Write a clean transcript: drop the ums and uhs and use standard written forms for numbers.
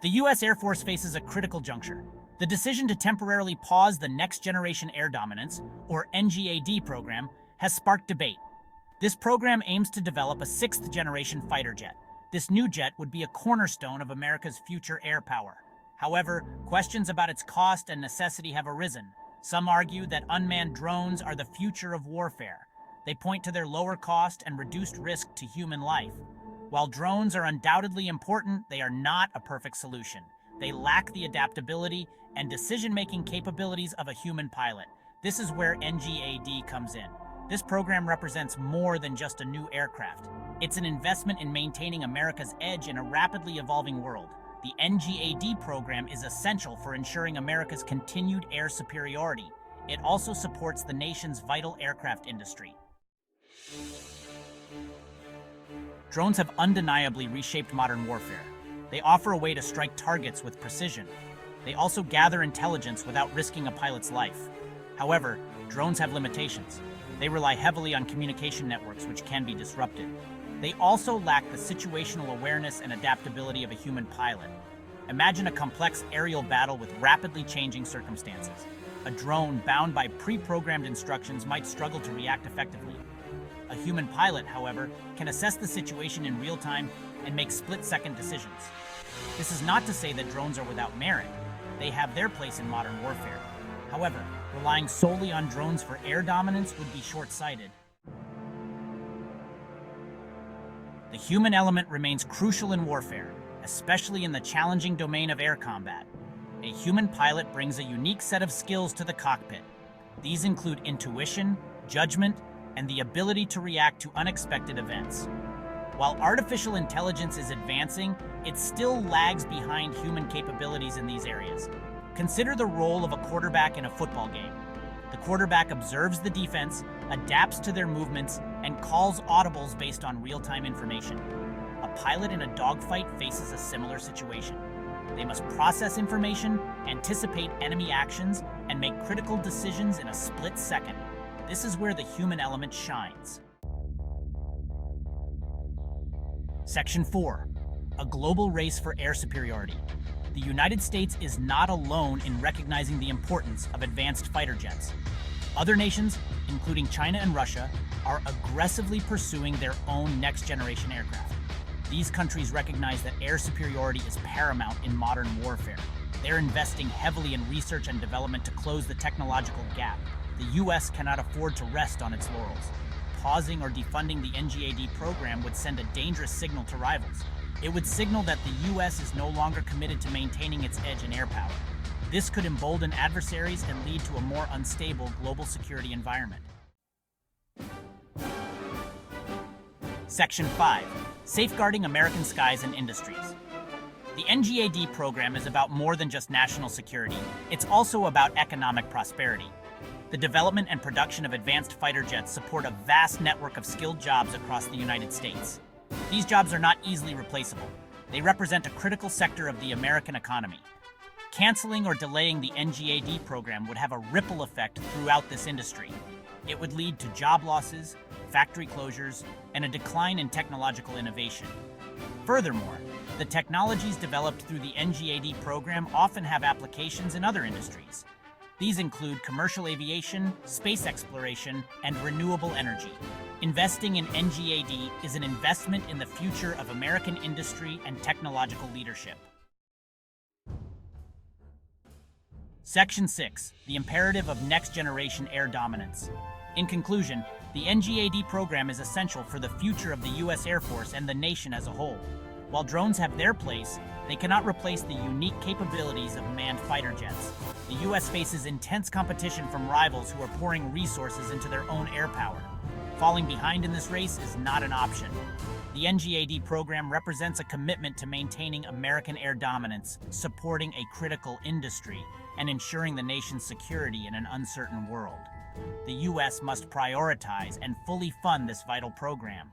The U.S. Air Force faces a critical juncture. The decision to temporarily pause the Next Generation Air Dominance, or NGAD program, has sparked debate. This program aims to develop a sixth-generation fighter jet. This new jet would be a cornerstone of America's future air power. However, questions about its cost and necessity have arisen. Some argue that unmanned drones are the future of warfare. They point to their lower cost and reduced risk to human life. While drones are undoubtedly important, they are not a perfect solution. They lack the adaptability and decision-making capabilities of a human pilot. This is where NGAD comes in. This program represents more than just a new aircraft. It's an investment in maintaining America's edge in a rapidly evolving world. The NGAD program is essential for ensuring America's continued air superiority. It also supports the nation's vital aircraft industry. Drones have undeniably reshaped modern warfare. They offer a way to strike targets with precision. They also gather intelligence without risking a pilot's life. However, drones have limitations. They rely heavily on communication networks, which can be disrupted. They also lack the situational awareness and adaptability of a human pilot. Imagine a complex aerial battle with rapidly changing circumstances. A drone bound by pre-programmed instructions might struggle to react effectively. A human pilot, however, can assess the situation in real time and make split-second decisions. This is not to say that drones are without merit. They have their place in modern warfare. However, relying solely on drones for air dominance would be short-sighted. The human element remains crucial in warfare, especially in the challenging domain of air combat. A human pilot brings a unique set of skills to the cockpit. These include intuition, judgment, and the ability to react to unexpected events. While artificial intelligence is advancing, it still lags behind human capabilities in these areas. Consider the role of a quarterback in a football game. The quarterback observes the defense, adapts to their movements, and calls audibles based on real-time information. A pilot in a dogfight faces a similar situation. They must process information, anticipate enemy actions, and make critical decisions in a split second. This is where the human element shines. Section 4. A global race for air superiority. The United States is not alone in recognizing the importance of advanced fighter jets. Other nations, including China and Russia, are aggressively pursuing their own next-generation aircraft. These countries recognize that air superiority is paramount in modern warfare. They're investing heavily in research and development to close the technological gap. The U.S. cannot afford to rest on its laurels. Pausing or defunding the NGAD program would send a dangerous signal to rivals. It would signal that the U.S. is no longer committed to maintaining its edge in air power. This could embolden adversaries and lead to a more unstable global security environment. Section 5. Safeguarding American skies and industries. The NGAD program is about more than just national security. It's also about economic prosperity. The development and production of advanced fighter jets support a vast network of skilled jobs across the United States. These jobs are not easily replaceable. They represent a critical sector of the American economy. Canceling or delaying the NGAD program would have a ripple effect throughout this industry. It would lead to job losses, factory closures, and a decline in technological innovation. Furthermore, the technologies developed through the NGAD program often have applications in other industries. These include commercial aviation, space exploration, and renewable energy. Investing in NGAD is an investment in the future of American industry and technological leadership. Section 6. The imperative of next-generation air dominance. In conclusion, the NGAD program is essential for the future of the U.S. Air Force and the nation as a whole. While drones have their place, they cannot replace the unique capabilities of manned fighter jets. The U.S. faces intense competition from rivals who are pouring resources into their own air power. Falling behind in this race is not an option. The NGAD program represents a commitment to maintaining American air dominance, supporting a critical industry, and ensuring the nation's security in an uncertain world. The U.S. must prioritize and fully fund this vital program.